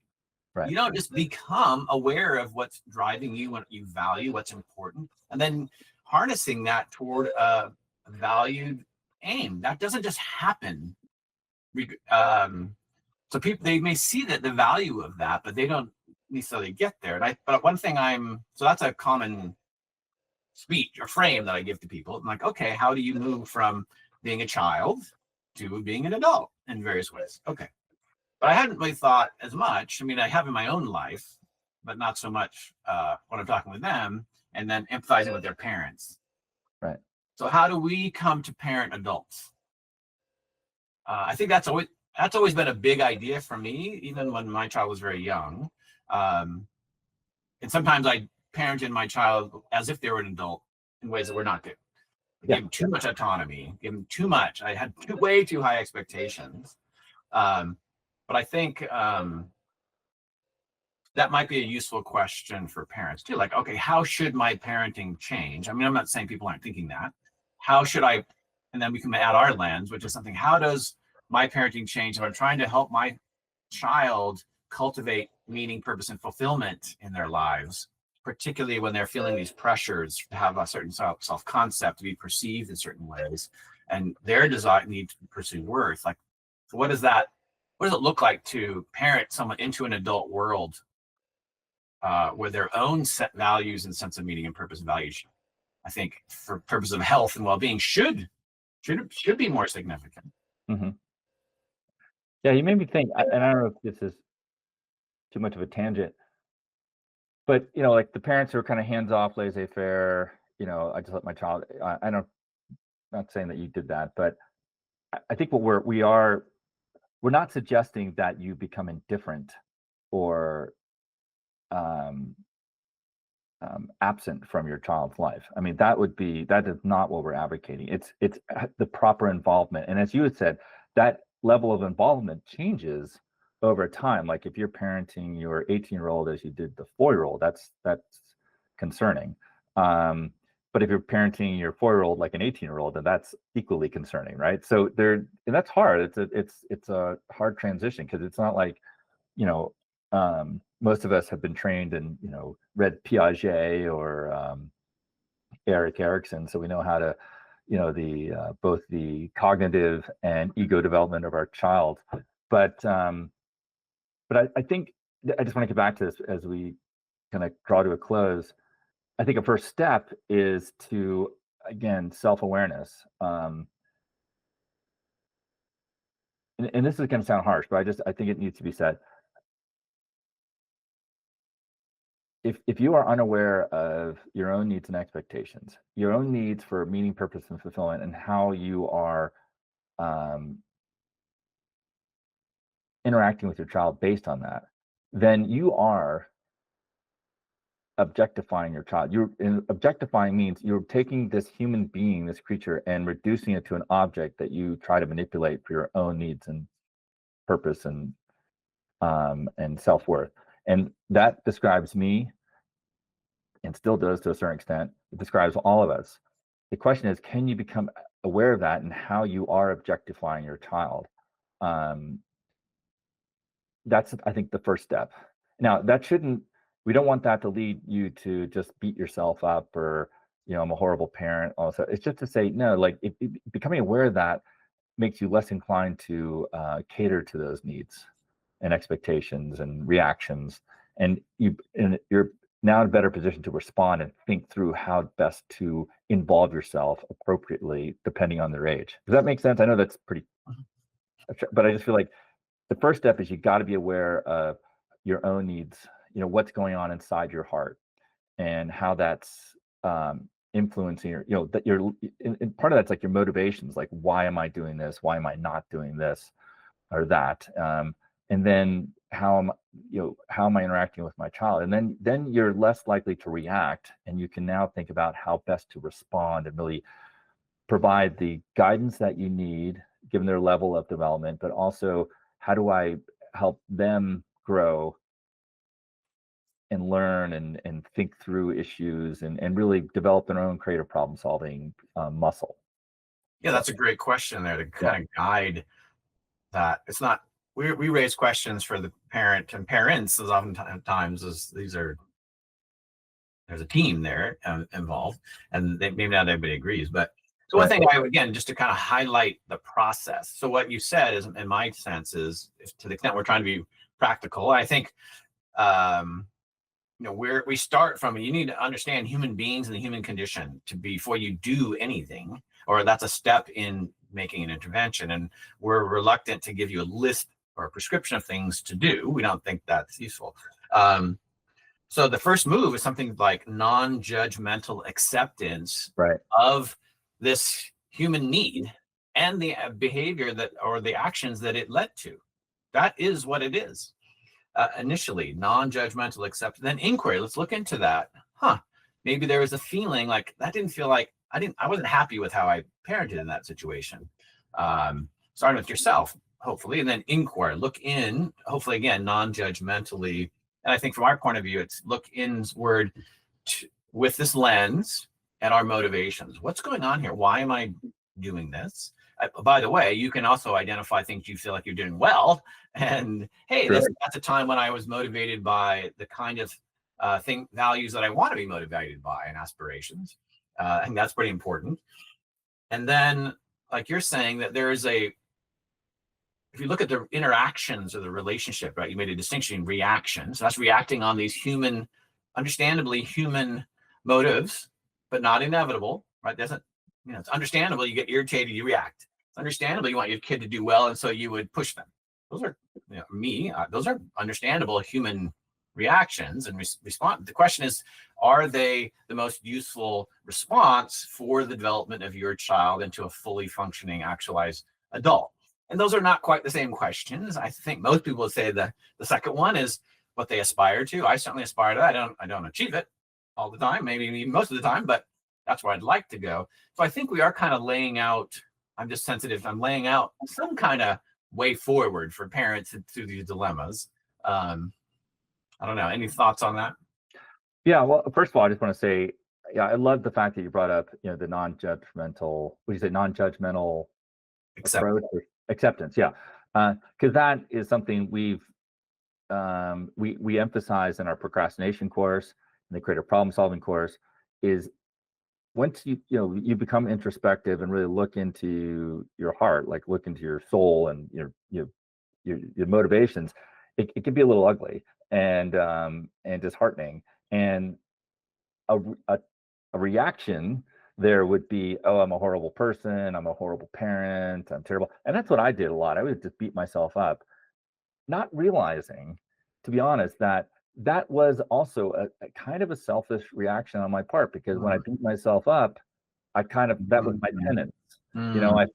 Right. You don't just become aware of what's driving you, what you value, what's important, and then harnessing that toward a valued aim. That doesn't just happen. So people, they may see that the value of that, but they don't necessarily get there. But one thing so that's a common speech or frame that I give to people. I'm like, okay, how do you move from being a child to being an adult in various ways? Okay. But I hadn't really thought as much. I mean, I have in my own life, but not so much when I'm talking with them and then empathizing with their parents. Right. So how do we come to parent adults? I think that's always been a big idea for me, even when my child was very young. And sometimes I parented my child as if they were an adult in ways that were not good. I gave them too much autonomy, gave them too much. I had way too high expectations. But I think that might be a useful question for parents too. Like, okay, how should my parenting change? I mean, I'm not saying people aren't thinking that. How should I, and then we can add our lens, which is something, how does my parenting change if I'm trying to help my child cultivate meaning, purpose, and fulfillment in their lives, particularly when they're feeling these pressures to have a certain self-concept, to be perceived in certain ways, and their desire need to pursue worth. Like, so what does it look like to parent someone into an adult world where their own set values and sense of meaning and purpose and values I think for purpose of health and well-being should be more significant. Hmm. Yeah, you made me think, and I don't know if this is too much of a tangent, but like the parents who are kind of hands off, laissez-faire. I just let my child. I don't. Not saying that you did that, but I think what we're not suggesting that you become indifferent or um, absent from your child's life. I mean, that is not what we're advocating. It's the proper involvement, and as you had said, that level of involvement changes over time. Like if you're parenting your 18-year-old as you did the 4-year-old, that's concerning. But if you're parenting your 4-year-old like an 18-year-old, then that's equally concerning, right? So and that's hard. It's a hard transition because it's not like you know most of us have been trained and read Piaget or Erik Erikson, so we know how to the both the cognitive and ego development of our child. But I think I just want to get back to this as we kind of draw to a close. I think a first step is to, again, self-awareness. And this is going to sound harsh, but I think it needs to be said. If you are unaware of your own needs and expectations, your own needs for meaning, purpose, and fulfillment, and how you are interacting with your child based on that, then you are objectifying your child. Objectifying means you're taking this human being, this creature, and reducing it to an object that you try to manipulate for your own needs and purpose and self-worth. And that describes me, and still does to a certain extent. It describes all of us. The question is, can you become aware of that and how you are objectifying your child? That's, I think, the first step. Now, we don't want that to lead you to just beat yourself up or, I'm a horrible parent. Also, it's just to say, no, like becoming aware of that makes you less inclined to cater to those needs and expectations and reactions. And you're now in a better position to respond and think through how best to involve yourself appropriately, depending on their age. Does that make sense? I know that's pretty, but I just feel like the first step is you got to be aware of your own needs, what's going on inside your heart and how that's influencing and part of that's like your motivations, like, why am I doing this? Why am I not doing this or that? And then how am I interacting with my child? And then you're less likely to react, and you can now think about how best to respond and really provide the guidance that you need given their level of development, but also how do I help them grow and learn and think through issues and really develop their own creative problem solving muscle. Yeah, that's a great question there to kind of guide that. It's not, we raise questions for the parent and parents as oftentimes as there's a team there involved, and maybe not everybody agrees, but so one thing again, just to kind of highlight the process. So what you said is, in my sense, is to the extent we're trying to be practical, I think, we start from, you need to understand human beings and the human condition before you do anything, or that's a step in making an intervention. And we're reluctant to give you a list or a prescription of things to do. We don't think that's useful. So the first move is something like non-judgmental acceptance of this human need and the behavior or the actions that it led to. That is what it is. Initially, non-judgmental acceptance, then inquiry. Let's look into that. Maybe there was a feeling like that didn't feel like I wasn't happy with how I parented in that situation. Starting with yourself, hopefully, and then inquire, look in, hopefully, again, non-judgmentally. And I think from our point of view, it's look inward with this lens at our motivations. What's going on here? Why am I doing this? By the way, you can also identify things you feel like you're doing well. And hey, that's a time when I was motivated by the kind of values that I want to be motivated by and aspirations. I think that's pretty important. And then, like you're saying, that there is if you look at the interactions or the relationship, right, you made a distinction in reaction. So that's reacting on these understandably human motives but not inevitable, right? Doesn't, it's understandable. You get irritated, you react. It's understandable. You want your kid to do well, and so you would push them. Those are, those are understandable human reactions and respond. The question is, are they the most useful response for the development of your child into a fully functioning, actualized adult? And those are not quite the same questions. I think most people would say the second one is what they aspire to. I certainly aspire to that. I don't achieve it all the time, maybe even most of the time, but that's where I'd like to go. So I think we are kind of laying out, I'm just sensitive, I'm laying out some kind of way forward for parents through these dilemmas. I don't know. Any thoughts on that? Yeah, well, first of all, I just want to say, yeah, I love the fact that you brought up, the non-judgmental, what do you say, non-judgmental approach or acceptance. Yeah. Because that is something we emphasize in our procrastination course and the creative problem solving course, is once you become introspective and really look into your heart, like look into your soul and your motivations, it can be a little ugly and disheartening. And a, a, a reaction there would be, oh, I'm a horrible person, I'm a horrible parent, I'm terrible. And that's what I did a lot. I would just beat myself up, not realizing, to be honest, that was also a kind of a selfish reaction on my part, because when I beat myself up, that was my penance. I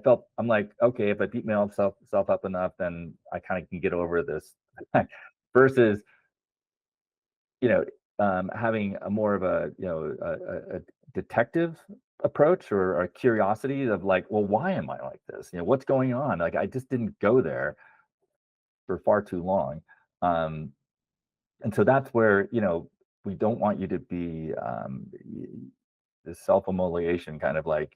felt I'm like, okay, if I beat myself up enough, then I kind of can get over this. Versus, having a more of a detective approach, or a curiosity of like, well, why am I like this? What's going on? Like, I just didn't go there for far too long. And so that's where, we don't want you to be this self-immolation kind of like,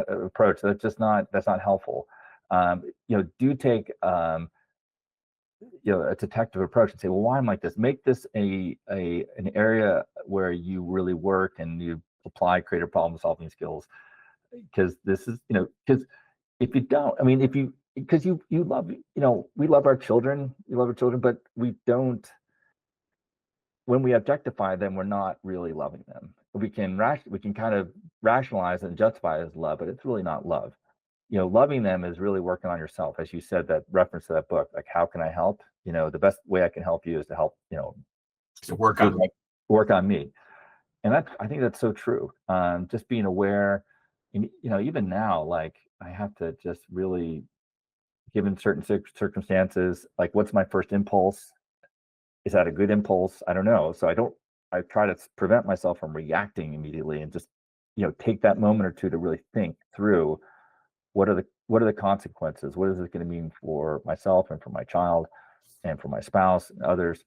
approach. That's not helpful. Do take, a detective approach and say, well, why am I like this? Make this an area where you really work and you apply creative problem solving skills. Because this is, because if you don't, I mean, because you love, we love our children, but we don't, when we objectify them, we're not really loving them. We can kind of rationalize and justify it as love, but it's really not love. Loving them is really working on yourself. As you said, that reference to that book, like, how can I help? The best way I can help you is to help, to work on me. And I think that's so true. Just being aware, and, even now, like, I have to just really, given certain circumstances, like, what's my first impulse? Is that a good impulse? I don't know. So I try to prevent myself from reacting immediately, and just, take that moment or two to really think through, what are the consequences? What is it going to mean for myself and for my child and for my spouse and others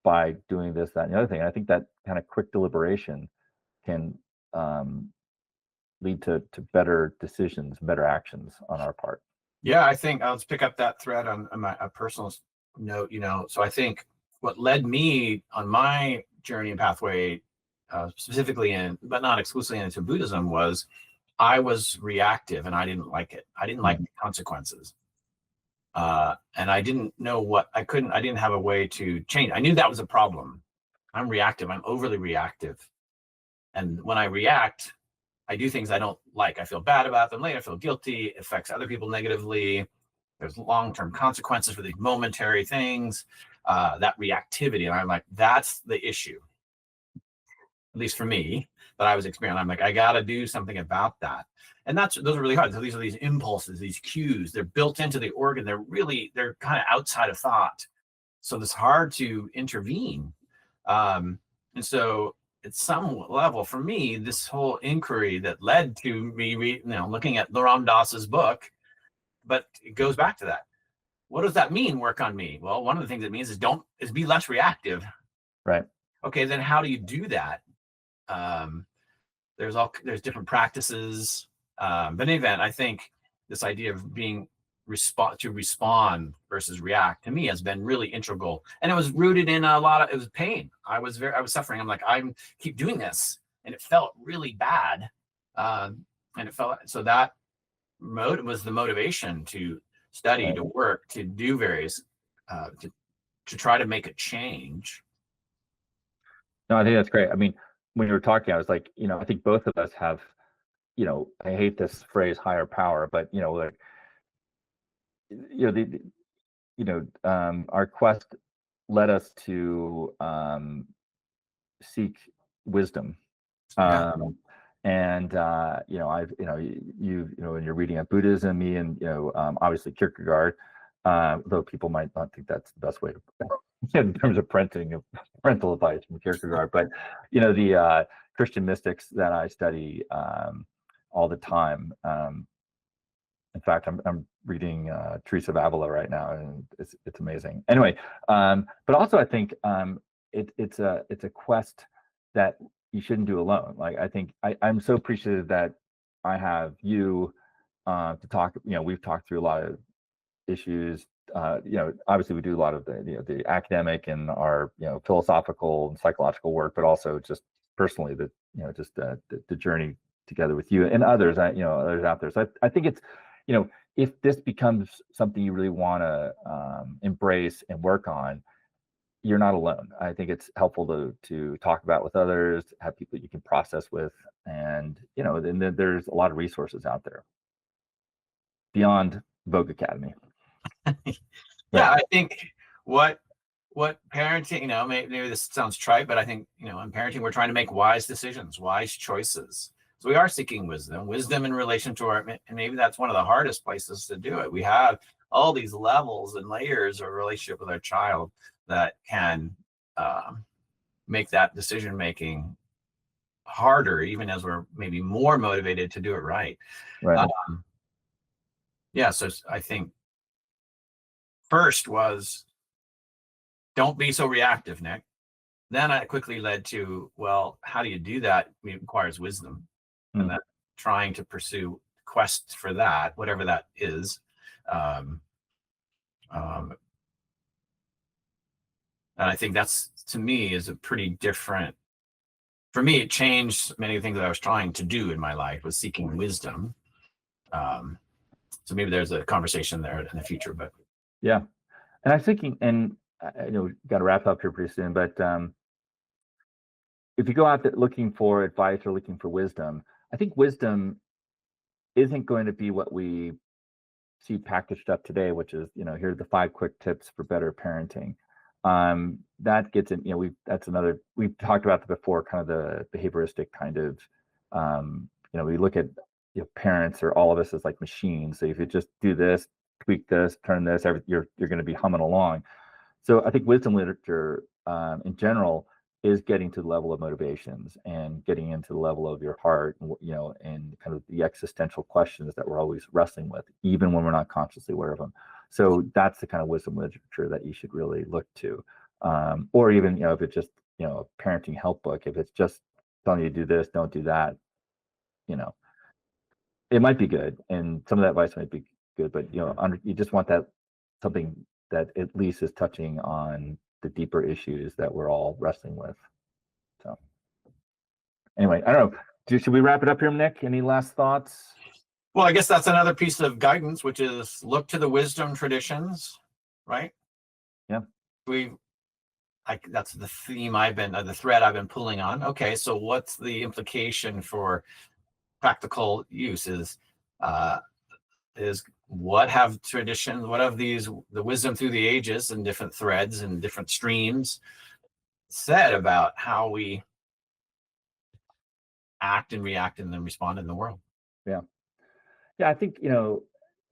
by doing this, that, and the other thing? And I think that kind of quick deliberation can lead to better decisions, better actions on our part. Yeah, I think I'll just pick up that thread on a personal note. So I think what led me on my journey and pathway, specifically but not exclusively into Buddhism, was I was reactive and I didn't like it. I didn't like the consequences. And I didn't know I didn't have a way to change. I knew that was a problem. I'm reactive. I'm overly reactive. And when I react, I do things I don't like. I feel bad about them later. I feel guilty. It affects other people negatively. There's long-term consequences for these momentary things, that reactivity. And I'm like, that's the issue, at least for me, that I was experiencing. I'm like, I got to do something about that. And those are really hard. So these are these impulses, these cues. They're built into the organ. They're kind of outside of thought. So it's hard to intervene. And so at some level, for me, this whole inquiry that led to me looking at Ram Dass's book, but it goes back to that. What does that mean, work on me? Well, one of the things it means is be less reactive. Right. Okay, then how do you do that? There's different practices. But in any event, I think this idea of being respond versus react, to me, has been really integral. And it was rooted in it was pain. I was suffering. I'm like, keep doing this. And it felt really bad. And it felt, so that was the motivation to study, right, to work, to do various, to try to make a change. No, I think that's great. I mean, when you were talking, I was like, I think both of us have, I hate this phrase higher power, but like, the our quest led us to seek wisdom. Yeah. And I've when you're reading at Buddhism, me and obviously Kierkegaard, though people might not think that's the best way to in terms of parental advice from Kierkegaard, but the Christian mystics that I study all the time. In fact, I'm reading Teresa of Avila right now, and it's amazing. Anyway, but also I think it's a quest that you shouldn't do alone. Like I think I'm so appreciative that I have you to talk. We've talked through a lot of issues. Obviously we do a lot of the academic and our philosophical and psychological work, but also just personally just the journey together with you and others. Others out there. So I think it's if this becomes something you really want to embrace and work on, you're not alone. I think it's helpful to talk about with others, have people you can process with, and then there's a lot of resources out there beyond Vogue Academy. Yeah, I think what parenting, maybe this sounds trite, but I think, in parenting, we're trying to make wise decisions, wise choices. So we are seeking wisdom in relation to and maybe that's one of the hardest places to do it. We have all these levels and layers of relationship with our child that can make that decision making harder, even as we're maybe more motivated to do it right. Right. Yeah, so I think first was, don't be so reactive, Nic. Then I quickly led to, well, how do you do that? It requires wisdom. And that trying to pursue quests for that, whatever that is. And I think that's, to me, is a pretty different, for me, it changed many things that I was trying to do in my life, was seeking wisdom. So maybe there's a conversation there in the future, but. Yeah. And I'm thinking, and I know we've got to wrap up here pretty soon, but if you go out there looking for advice or looking for wisdom, I think wisdom isn't going to be what we see packaged up today, which is, here are the 5 quick tips for better parenting. That gets in, we've talked about that before, kind of the behavioristic kind of, we look at parents or all of us as like machines. So if you just do this, tweak this, turn this, you're going to be humming along. So I think wisdom literature in general is getting to the level of motivations and getting into the level of your heart, and kind of the existential questions that we're always wrestling with, even when we're not consciously aware of them. So that's the kind of wisdom literature that you should really look to. Or even, if it's just, a parenting help book, if it's just telling you to do this, don't do that, it might be good. And some of that advice might be good, but, you just want that something that at least is touching on the deeper issues that we're all wrestling with. So anyway, I don't know. Should we wrap it up here, Nic? Any last thoughts? Well, I guess that's another piece of guidance, which is look to the wisdom traditions, right? Yeah. That's the theme the thread I've been pulling on. Okay, so what's the implication for practical use is what have traditions, what have the wisdom through the ages and different threads and different streams said about how we act and react and then respond in the world. Yeah. I think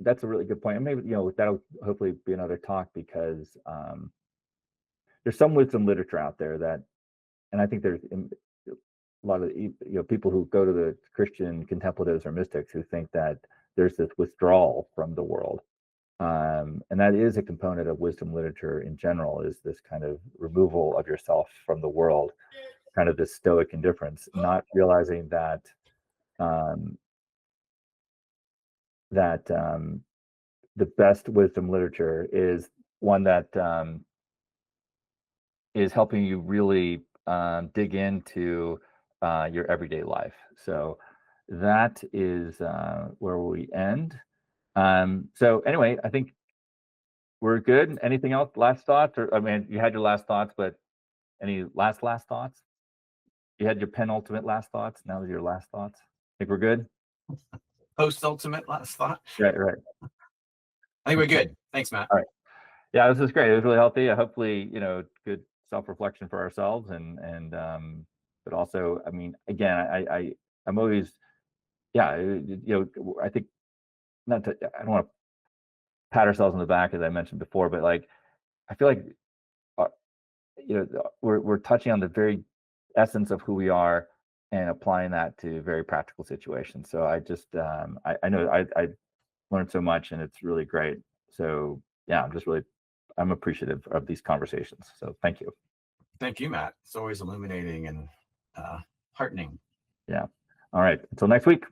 that's a really good point, and maybe that'll hopefully be another talk, because there's some wisdom literature out there that, and I think there's a lot of people who go to the Christian contemplatives or mystics who think that there's this withdrawal from the world, and that is a component of wisdom literature in general, is this kind of removal of yourself from the world, kind of this stoic indifference, not realizing that the best wisdom literature is one that is helping you really dig into your everyday life. So that is where we end. So anyway, I think we're good. Anything else? Last thoughts? Or I mean, you had your last thoughts, but any last thoughts? you had your penultimate last thoughts. Now your last thoughts. Think we're good? Post-ultimate last thought. Right. I think we're good. Thanks, Matt. All right. Yeah, this is great. It was really healthy. Hopefully, good self-reflection for ourselves, but also, I mean, again, I'm always, I think I don't want to pat ourselves on the back, as I mentioned before, but like, I feel like, we're touching on the very essence of who we are and applying that to very practical situations. So I just, I know I learned so much, and it's really great. So yeah, I'm appreciative of these conversations. So thank you. Thank you, Matt. It's always illuminating and heartening. Yeah. All right. Until next week.